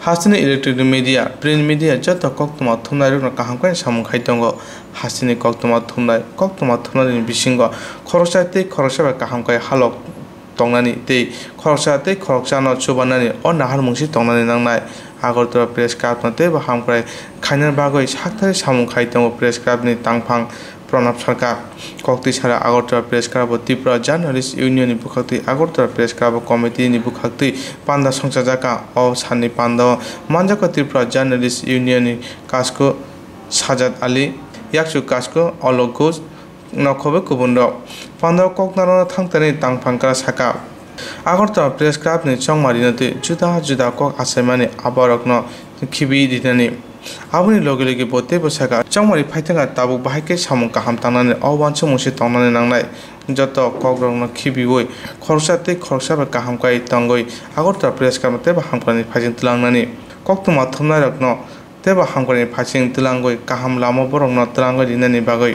Hasini electric media print media जत कक्तमा थुमनाय रखना काहामखाय सामुखाय दंग हासिनी कक्तमा थुमनाय बिसिंग खरसा तै खरसा काहामखाय हालक तंगनानि तै खरसा चुबानानि अ नाहार मुंसि तंगनानि नांनाय आगरतला प्रेस क्लाब नते बाहामखाय खायनार बागै साखथाय सामुखाय दंग प्रेस क्लाबनि तांफां प्रणब सरकार कक्ति सारा Agartala press club Tripura journalist union बुखाक्ति आगरतला प्रेस क्लाब कमिटी बुखाक्ति पांडा संसार जाका अ सानि पांडा मानजाका त्रिपुरा जार्नालिस्ट यूनियन कास्को साजाद आली याकसु कास्को अलक घोष नखबे गुबुन पांडा ककनार थांतनि तांफांका साका आगरतला प्रेस क्लाबनि चंमारिनते जुदा जुदा कक आसायमानि आबारकनो खिबि दिनानि आबुनि लगे लगे बोते बसागा चंमारि फाइथांगा ताबुक बाहायके सामुं काहाम तांनानै अवानसो मुंसे तांनानै नांनाय जत ककरंनो खिबिवै खरसा बा काहामकाय तंगै आगरतला प्रेस क्लाबते बाहामकानि फाइजिं तलांनानि कक्तमा थुमनाय रखनो ते बाहामकानि फाइजिं तलांगै काहाम लामा बरंनो तलांगै दिनानि बागै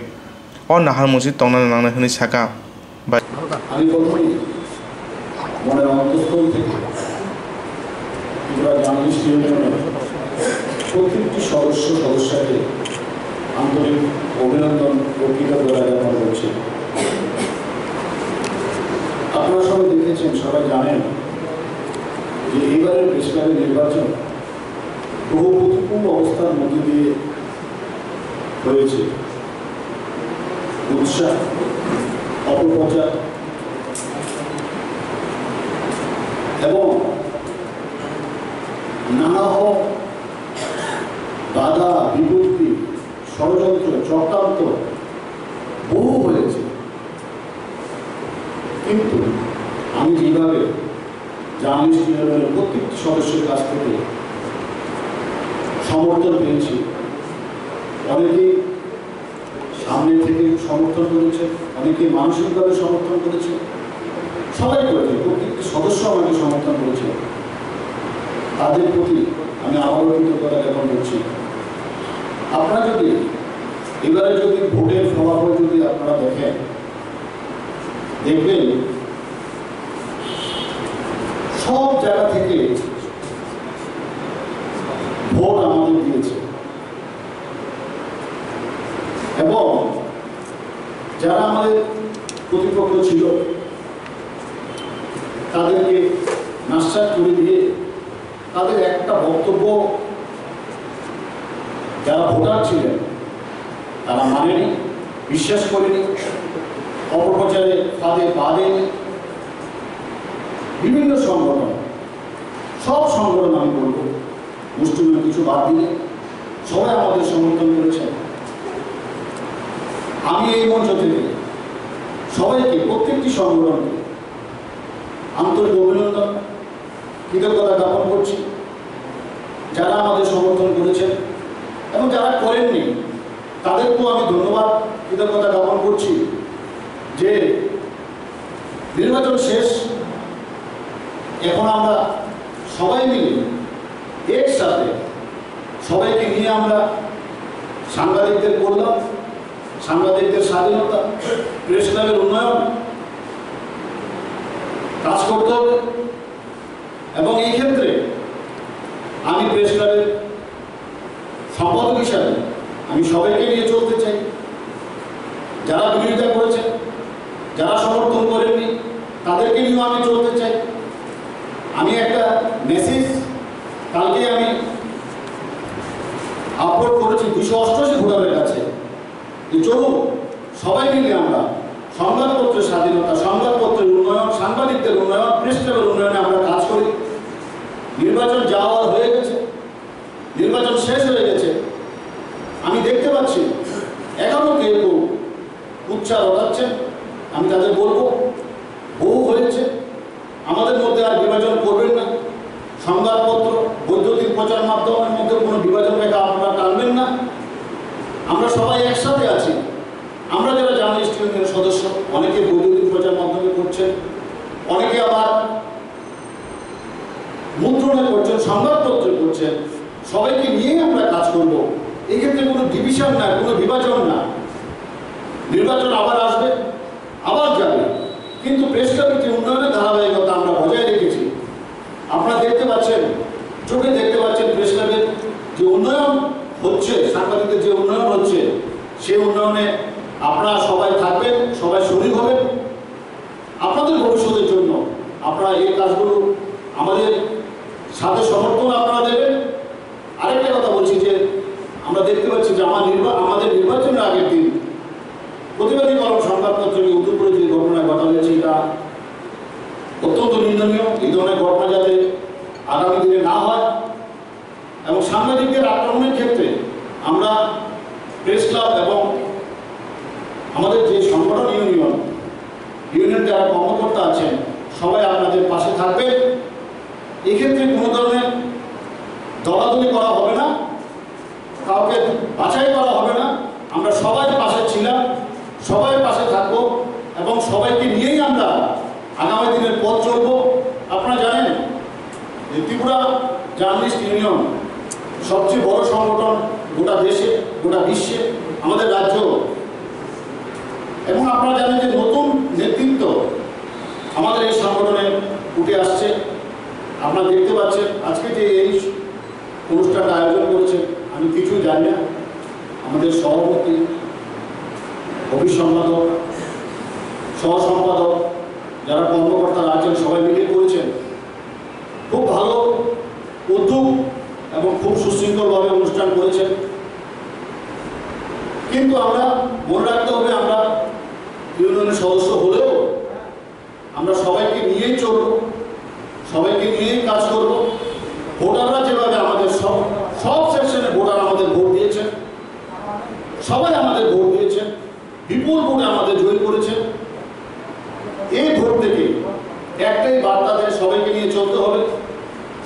अ नाहार मुंसे तांनानै नांनाय हनि साका আমি প্রথমেই মনের অন্তঃস্থল থেকে জার্নালিস্ট ইউনিয়নের প্রত্যেকটি সদস্যকে আন্তরিক অভিনন্দন ও কৃতজ্ঞতা জ্ঞাপন করছি। আপনারা সবাই দেখেছেন, সবাই জানেন যে এইবারের প্রেস ক্লাবের নির্বাচন বহু প্রতিকূল অবস্থার মধ্যে দিয়ে হয়েছে। উৎসাহ, অপপ্রচার এবং নানা বাধা বিপত্তি ষড়যন্ত্র চক্রান্ত বহু হয়েছে, কিন্তু আমি যেভাবে জার্নালিস্ট ইউনিয়নের প্রত্যেকটি সদস্যের কাছ থেকে সমর্থন পেয়েছি, অনেকেই সামনে থেকে সমর্থন করেছে, অনেকে মানসিকভাবে সমর্থন করেছে, সবাই করেছে, প্রত্যেকটি সদস্য আমাকে সমর্থন করেছে, তাদের প্রতি আমি আবারও কৃতজ্ঞতা জ্ঞাপন করছি। আপনারা যদি এবারে ভোটের ফলাফল আপনারা দেখবেন সব জায়গা থেকে ভোট আমাদের দিয়েছে এবং যারা আমাদের প্রতিপক্ষ ছিল তাদেরকে নাশ্বাস করে দিয়ে তাদের একটা বক্তব্য যারা ভোটার ছিলেন তারা মানেনি, বিশ্বাস করেনি, অপপ্রচারে ফাঁদে পা দেয়নি। বিভিন্ন সংগঠন, সব সংগঠন আমি বলবো, মুসলিমের কিছু বাদ দিলে সবাই আমাদের সমর্থন করেছেন। আমি এই মঞ্চ থেকে সবাইকে, প্রত্যেকটি সংগঠনকে আন্তরিক অভিনন্দন কৃতজ্ঞতা জ্ঞাপন করছি, যারা আমাদের সমর্থন করেছেন এবং যারা করেননি তাদেরকেও আমি ধন্যবাদ কৃতজ্ঞতা জ্ঞাপন করছি যে নির্বাচন শেষ, এখন আমরা সবাই মিলে একসাথে সবাইকে নিয়ে আমরা সাংবাদিকদের কল্যাণ, সাংবাদিকদের স্বাধীনতা, প্রেস ক্লাবের উন্নয়ন কাজ করতে হবে এবং এই ক্ষেত্রে আমি প্রেস ক্লাবের সম্পাদক হিসাবে আমি সবাইকে নিয়ে চলতে চাই। যারা বিরোধিতা করেছেন, যারা সমর্থন করেননি তাদেরকে নিয়েও আমি চলতে চাই। আমি একটা মেসেজ কালকে আমি আপলোড করেছি 288 ভোটারের কাছে যে চলুন সবাই মিলে আমরা সংবাদপত্রের স্বাধীনতা, সংবাদপত্রের উন্নয়ন, সাংবাদিকদের উন্নয়ন, প্রেস ক্লাবের উন্নয়নে আমরা কাজ করি। নির্বাচন যাওয়ার হয়ে গেছে, নির্বাচন শেষ হয়ে গেছে, আমি দেখতে পাচ্ছি এখনো কেউ উচ্চার ওঠাচ্ছেন। আমি তাদের বলবো বহু হয়েছে, আমাদের মধ্যে আর বিভাজন করবেন না। সংবাদপত্র, বৈদ্যুতিক প্রচার মাধ্যমের মধ্যে কোনো বিভাজন রেখা আপনারা টানবেন না। আমরা সবাই একসাথে আছি। আমরা যারা জার্নালিস্ট ইউনিয়নের সদস্য, অনেকে বৈদ্যুতিক প্রচার মাধ্যমে করছেন, অনেকে আবার মুদ্রণে করছেন, সংবাদপত্র করছেন, সবাইকে নিয়েই আমরা কাজ করব। এক্ষেত্রে কোনো ডিভিশন না, কোনো বিভাজন না। নির্বাচন আবার আসবে, আবার যাবে, কিন্তু প্রেস ক্লাবের যে উন্নয়নের ধারাবাহিকতা আমরা বজায় রেখেছি, আপনারা দেখতে পাচ্ছেন, চোখে দেখতে পাচ্ছেন দেশের যে উন্নয়ন হচ্ছে সেই উন্নয়নে আপনারা সবাই থাকবেন, সবাই শরীর হবেন। আপনাদের ভবিষ্যতের জন্য আপনারা এই কাজগুলো আমাদের সাথে সমর্থন আপনারা দেবেন। আরেকটা কথা বলছি যে আমরা দেখতে পাচ্ছি যে আমাদের নির্বাচনের আগের দিন প্রতিবাদী কলম সংবাদপত্রে উত্তরপুরে যে ঘটনা ঘটা হয়েছে এটা অত্যন্ত নিন্দনীয়। এই ধরনের ঘটনা যাতে আগামী দিনে না হয় এবং সাংবাদিকদের আক্রমণের ক্ষেত্রে আমরা প্রেস ক্লাব এবং আমাদের যে সংগঠন ইউনিয়ন যারা কর্মকর্তা আছেন সবাই আপনাদের পাশে থাকবে। এক্ষেত্রে কোনো ধরনের দলাদলি করা হবে না, কাউকে বাছাই করা হবে না। আমরা সবাই পাশে ছিলাম, সবাই পাশে থাকবো এবং সবাইকে নিয়েই আমরা আগামী দিনের পথ চলবো। আপনারা জানেন যে ত্রিপুরা জার্নালিস্ট ইউনিয়ন সবচেয়ে বড় সংগঠন গোটা দেশে, গোটা বিশ্বে, আমাদের রাজ্য। এবং আপনারা জানেন যে নতুন নেতৃত্ব আমাদের এই সংগঠনে উঠে আসছে। আপনারা দেখতে পাচ্ছেন আজকে যে এই অনুষ্ঠানটা আয়োজন করেছে আমি কিছুই জানি না। আমাদের সভাপতি, অফিস সম্পাদক, সহ সম্পাদক যারা কর্মকর্তারা আছেন সবাই মিলে করেছেন। খুব ভালো উদ্যোগ এবং খুব সুশৃঙ্খলভাবে অনুষ্ঠান করেছেন। কিন্তু আমরা মনে রাখতে হবে আমরা ইউনিয়নের সদস্য হলেও আমরা সবাইকে নিয়েই চলব, সবাইকে নিয়েই কাজ করব। ভোটাররা যেভাবে আমাদের সব সেকশনে ভোটার আমাদের ভোট দিয়েছেন, সবাই আমাদের ভোট দিয়েছেন, বিপুল ভোটে আমাদের জয়ী করেছেন। এই ভোট থেকে একটাই বার্তা দেয়, সবাইকে নিয়ে চলতে হবে,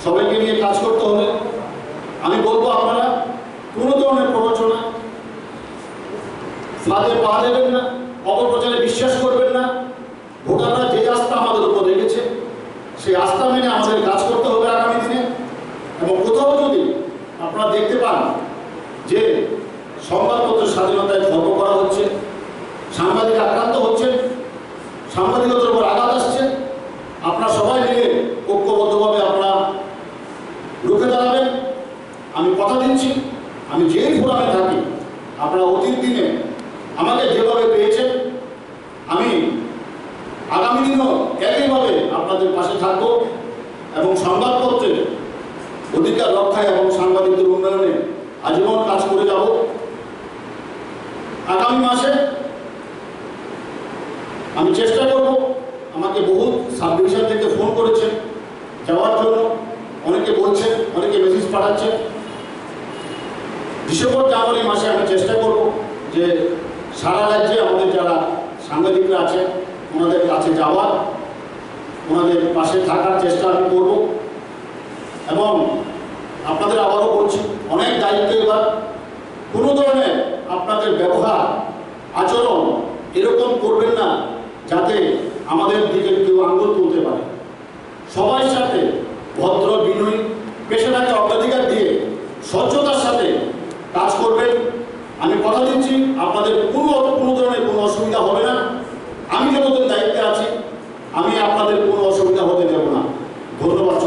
সবাইকে নিয়ে কাজ করতে হবে। আমি বলবো আপনারা কোনো ধরনের প্ররোচনা ফাঁদে পা দেবেন না, অপপ্রচারে বিশ্বাস করবেন না। ভোটাররা যে আস্থা আমাদের উপর রেখেছে সেই আস্থা মেনে আমাদের কাজ করতে হবে আগামী দিনে। এবং কোথাও যদি আপনারা দেখতে পান যে সংবাদপত্রের স্বাধীনতায় খর্ব করা হচ্ছে, সাংবাদিক আক্রান্ত হচ্ছে, সাংবাদিকতার উপর আঘাত আসছে, আপনারা সবাই মিলে ঐক্যবদ্ধভাবে আপনারা রুখে দাঁড়াবেন। আমি কথা দিচ্ছি, আমি যেই ফোরামে থাকি আপনারা অতীত দিনে আমাকে যেভাবে পেয়েছেন আমি আগামী দিনও একইভাবে আপনাদের পাশে থাকবো এবং সংবাদপত্রের অধিকার রক্ষায় এবং সাংবাদিকদের উন্নয়নে আজীবন কাজ করে যাব। আগামী মাসে আমি চেষ্টা করব, আমাকে বহু সাব ডিভিশন থেকে ফোন করেছেন যাওয়ার জন্য, অনেকে বলছেন, অনেকে মেসেজ পাঠাচ্ছেন। ডিসেম্বর জানুয়ারি মাসে আমি চেষ্টা করব যে সারা রাজ্যে আমাদের যারা সাংবাদিকরা আছেন ওনাদের কাছে যাওয়ার, ওনাদের পাশে থাকার চেষ্টা আমি করব। এবং আপনাদের আবারও বলছি অনেক দায়িত্ব এবার। কোনো ধরনের আপনাদের ব্যবহার আচরণ এরকম করবেন না যাতে আমাদের দিকে কেউ আঙুল তুলতে পারে। সবার সাথে ভদ্র বিনয়ী পেশাটাকে অগ্রাধিকার দিয়ে স্বচ্ছতার সাথে কাজ করবেন। আমি কথা দিচ্ছি আপনাদের কোনো ধরনের কোনো অসুবিধা হবে না। আমি যতদিন দায়িত্বে আছি আমি আপনাদের কোনো অসুবিধা হতে দেব না। ধন্যবাদ।